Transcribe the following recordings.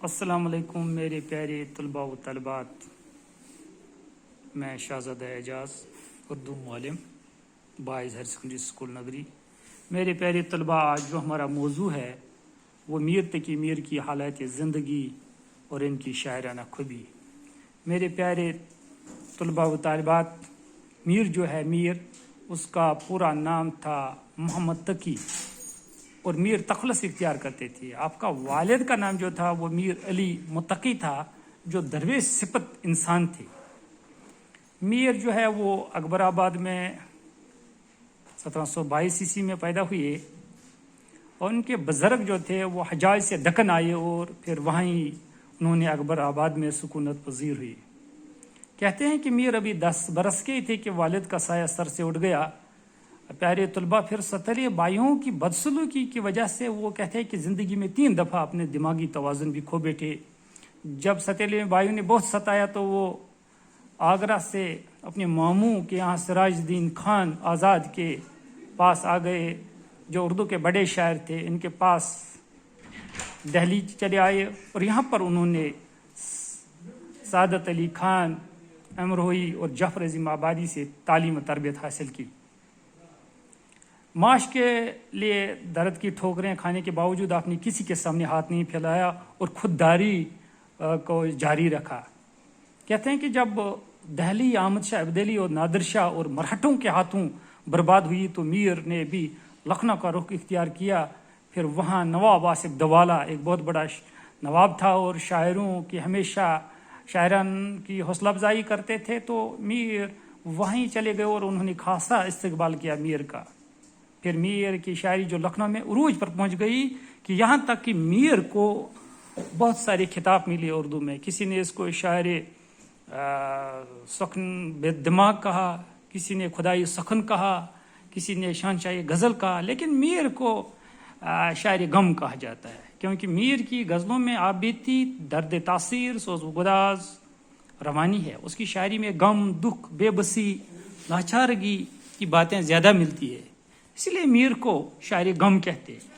السلام علیکم میرے پیارے طلباء و طالبات، میں شہزادہ اعجاز اردو معلم بائز ہائر سیکنڈری اسکول نگری۔ میرے پیارے طلباء، آج جو ہمارا موضوع ہے وہ میر تقی میر کی حالات زندگی اور ان کی شاعرانہ خوبی۔ میرے پیارے طلباء و طالبات، میر جو ہے اس کا پورا نام تھا محمد تقی، اور میر تخلص اختیار کرتے تھے۔ آپ کا والد کا نام جو تھا وہ میر علی متقی تھا، جو درویش صفت انسان تھے۔ میر جو ہے وہ اکبر آباد میں 1722 عیسوی میں پیدا ہوئے، اور ان کے بزرگ جو تھے وہ حجاز سے دکن آئے اور پھر وہیں انہوں نے اکبر آباد میں سکونت پذیر ہوئی۔ کہتے ہیں کہ میر ابھی 10 برس کے تھے کہ والد کا سایہ سر سے اٹھ گیا۔ پیارے طلباء، پھر ستلیہ بھائیوں کی بدسلوکی کی وجہ سے وہ کہتے ہیں کہ زندگی میں 3 دفعہ اپنے دماغی توازن بھی کھو بیٹھے۔ جب ستلیہ بھائیوں نے بہت ستایا تو وہ آگرہ سے اپنے ماموں کے یہاں سراج الدین خان آزاد کے پاس آ گئے، جو اردو کے بڑے شاعر تھے۔ ان کے پاس دہلی چلے آئے اور یہاں پر انہوں نے سعادت علی خان امروہی اور جعفر عظیم آبادی سے تعلیم و تربیت حاصل کی۔ معاش کے لیے درد کی ٹھوکریں کھانے کے باوجود آپ نے کسی کے سامنے ہاتھ نہیں پھیلایا اور خودداری کو جاری رکھا۔ کہتے ہیں کہ جب دہلی احمد شاہ ابدالی اور نادر شاہ اور مرہٹوں کے ہاتھوں برباد ہوئی تو میر نے بھی لکھنؤ کا رخ اختیار کیا۔ پھر وہاں نواب آصف دوالہ ایک بہت بڑا نواب تھا اور شاعروں کی ہمیشہ شاعران کی حوصلہ افزائی کرتے تھے، تو میر وہیں چلے گئے اور انہوں نے خاصا استقبال کیا میر کا۔ پھر میر کی شاعری جو لکھنؤ میں عروج پر پہنچ گئی کہ یہاں تک کہ میر کو بہت سارے خطاب ملے اردو میں۔ کسی نے اس کو شاعر سخن بے دماغ کہا، کسی نے خدائی سخن کہا، کسی نے شہنشاہ غزل کہا، لیکن میر کو شاعر غم کہا جاتا ہے، کیونکہ میر کی غزلوں میں آبیتی، درد تاثیر، سوز و گداز روانی ہے۔ اس کی شاعری میں غم، دکھ، بے بسی، لاچارگی کی باتیں زیادہ ملتی ہے، اس لیے میر کو شاعر غم کہتے ہیں۔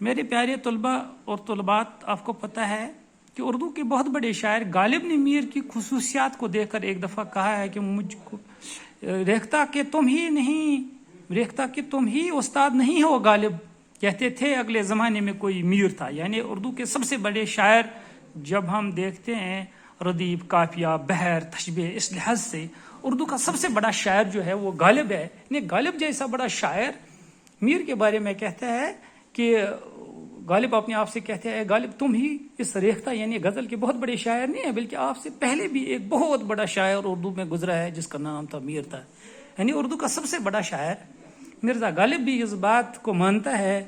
میرے پیارے طلباء اور طلبات، آپ کو پتہ ہے کہ اردو کے بہت بڑے شاعر غالب نے میر کی خصوصیات کو دیکھ کر ایک دفعہ کہا ہے کہ مجھ کو ریختہ کہ تم ہی استاد نہیں ہو غالب، کہتے تھے اگلے زمانے میں کوئی میر تھا۔ یعنی اردو کے سب سے بڑے شاعر جب ہم دیکھتے ہیں ردیف، قافیہ، بحر، تشبیہ، اس لحاظ سے اردو کا سب سے بڑا شاعر جو ہے وہ غالب ہے۔ غالب جیسا بڑا شاعر میر کے بارے میں کہتا ہے کہ غالب اپنے آپ سے کہتے ہیں، غالب تم ہی اس ریختہ یعنی غزل کے بہت بڑے شاعر نہیں ہیں، بلکہ آپ سے پہلے بھی ایک بہت بڑا شاعر اردو میں گزرا ہے جس کا نام تھا میر تھا۔ یعنی اردو کا سب سے بڑا شاعر مرزا غالب بھی اس بات کو مانتا ہے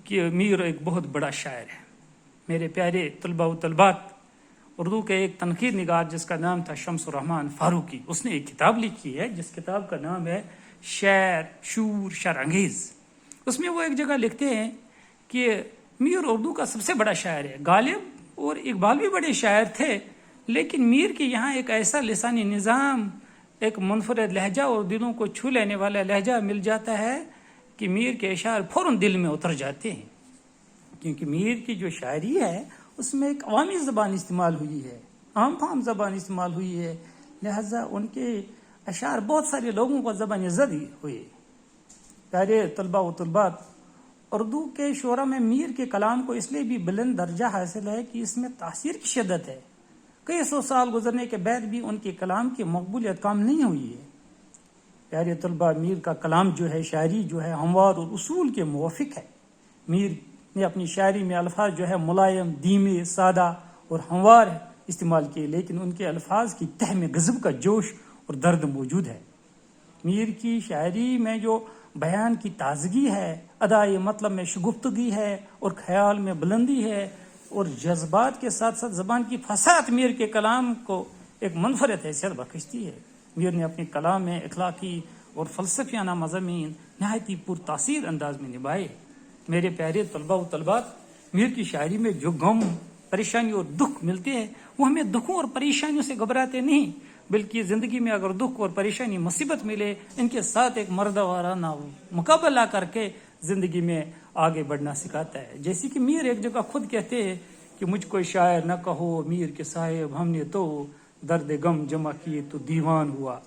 کہ میر ایک بہت بڑا شاعر ہے۔ میرے پیارے طلباء و طلبات، اردو کے ایک تنقید نگار جس کا نام تھا شمس الرحمن فاروقی، اس نے ایک کتاب لکھی ہے جس کتاب کا نام ہے شعر شور شرانگیز۔ اس میں وہ ایک جگہ لکھتے ہیں کہ میر اردو کا سب سے بڑا شاعر ہے۔ غالب اور اقبال بھی بڑے شاعر تھے، لیکن میر کے یہاں ایک ایسا لسانی نظام، ایک منفرد لہجہ اور دلوں کو چھو لینے والا لہجہ مل جاتا ہے کہ میر کے اشعار فوراً دل میں اتر جاتے ہیں، کیونکہ میر کی جو شاعری ہے اس میں ایک عوامی زبان استعمال ہوئی ہے، عام فہم زبان استعمال ہوئی ہے، لہذا ان کے اشعار بہت سارے لوگوں کو زبان زد ہوئے۔ پیارے طلباء و طلبات، اردو کے شعراء میں میر کے کلام کو اس لیے بھی بلند درجہ حاصل ہے کہ اس میں تاثیر کی شدت ہے۔ کئی سو سال گزرنے کے بعد بھی ان کے کلام کی مقبولیت کم نہیں ہوئی ہے۔ پیارے طلباء، میر کا کلام جو ہے، شاعری جو ہے، ہموار اور اصول کے موافق ہے۔ میر نے اپنی شاعری میں الفاظ جو ہے ملائم، دھیمے، سادہ اور ہموار استعمال کیے، لیکن ان کے الفاظ کی تہ میں غضب کا جوش اور درد موجود ہے۔ میر کی شاعری میں جو بیان کی تازگی ہے، ادائے مطلب میں شگفتگی ہے اور خیال میں بلندی ہے اور جذبات کے ساتھ ساتھ زبان کی فصاحت میر کے کلام کو ایک منفرد حیثیت بخشتی ہے۔ میر نے اپنے کلام میں اخلاقی اور فلسفیانہ مضامین نہایت ہی پر تاثیر انداز میں نبھائے۔ میرے پیارے طلباء و طلبات، میر کی شاعری میں جو غم، پریشانی اور دکھ ملتے ہیں وہ ہمیں دکھوں اور پریشانیوں سے گھبراتے نہیں، بلکہ زندگی میں اگر دکھ اور پریشانی مصیبت ملے، ان کے ساتھ ایک مردہ وارانہ مقابلہ کر کے زندگی میں آگے بڑھنا سکھاتا ہے. جیسے کہ میر ایک جگہ خود کہتے ہیں کہ مجھ کو شاعر نہ کہو میر کے صاحب، ہم نے تو درد غم جمع کیے تو دیوان ہوا.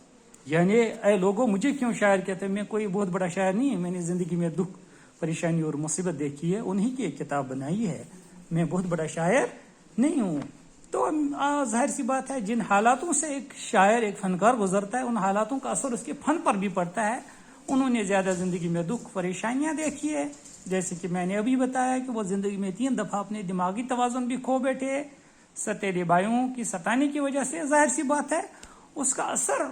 یعنی اے لوگوں، مجھے کیوں شاعر کہتے ہیں؟ میں کوئی بہت بڑا شاعر نہیں، میں نے زندگی میں دکھ پریشانی اور مصیبت دیکھی ہے، انہی کی ایک کتاب بنائی ہے، میں بہت بڑا شاعر نہیں ہوں. تو ظاہر سی بات ہے، جن حالاتوں سے ایک شاعر، ایک فنکار گزرتا ہے، ان حالاتوں کا اثر اس کے فن پر بھی پڑتا ہے. انہوں نے زیادہ زندگی میں دکھ پریشانیاں دیکھی ہے، جیسے کہ میں نے ابھی بتایا کہ وہ زندگی میں 3 دفعہ اپنے دماغی توازن بھی کھو بیٹھے ستیرے بایوں کی ستانے کی وجہ سے. ظاہر سی بات ہے اس کا اثر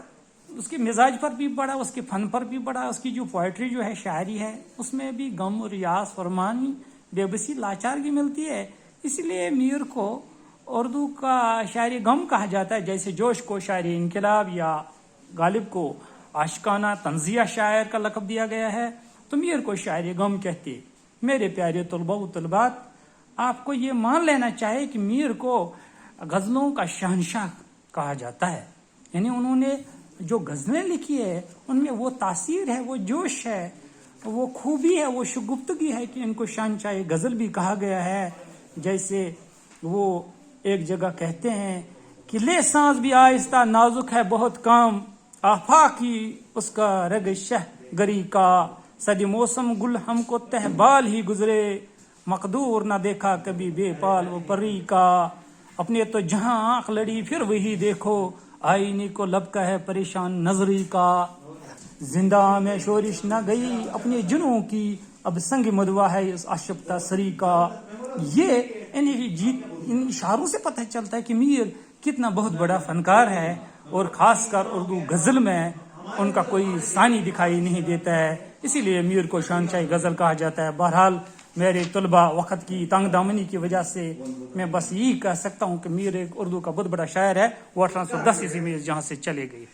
اس کے مزاج پر بھی پڑا، اس کے فن پر بھی پڑا. اس کی جو پوئٹری جو ہے، شاعری ہے، اس میں بھی غم اور یاس، فرمانی، بے بسی، لاچارگی ملتی ہے. اس لیے میر کو اردو کا شاعر غم کہا جاتا ہے. جیسے جوش کو شاعر انقلاب یا غالب کو عاشقانہ طنزیہ شاعر کا لقب دیا گیا ہے، تو میر کو شاعر غم کہتے. میرے پیارے طلباء و طالبات، آپ کو یہ مان لینا چاہیے کہ میر کو غزلوں کا شہنشاہ کہا جاتا ہے. یعنی انہوں نے جو غزلیں لکھی ہے ان میں وہ تاثیر ہے، وہ جوش ہے، وہ خوبی ہے، وہ شگفتگی ہے کہ ان کو شہنشاہ غزل بھی کہا گیا ہے. جیسے وہ ایک جگہ کہتے ہیں کہ لے سانس بھی آہستہ نازک ہے بہت کام، آفاقی اس کا رگ شہ گری کا، صد موسم گل ہم کو تہ بال ہی گزرے، مقدور نہ دیکھا کبھی بے پال و پری کا، اپنے تو جہاں آنکھ لڑی پھر وہی دیکھو، آئینے کو لب کا ہے پریشان نظری کا، زندہ میں شورش نہ گئی اپنے جنوں کی، اب سنگ مدوا ہے اس آشفتہ سری کا. یہ ان اشاروں سے پتہ چلتا ہے کہ میر کتنا بہت بڑا فنکار ہے، اور خاص کر اردو غزل میں ان کا کوئی ثانی دکھائی نہیں دیتا ہے. اسی لیے میر کو شہنشاہ غزل کہا جاتا ہے. بہرحال میرے طلباء، وقت کی تنگ دامنی کی وجہ سے میں بس یہی کہہ سکتا ہوں کہ میر ایک اردو کا بہت بڑا شاعر ہے. وہ 1810 عیسوی میں جہاں سے چلے گئے.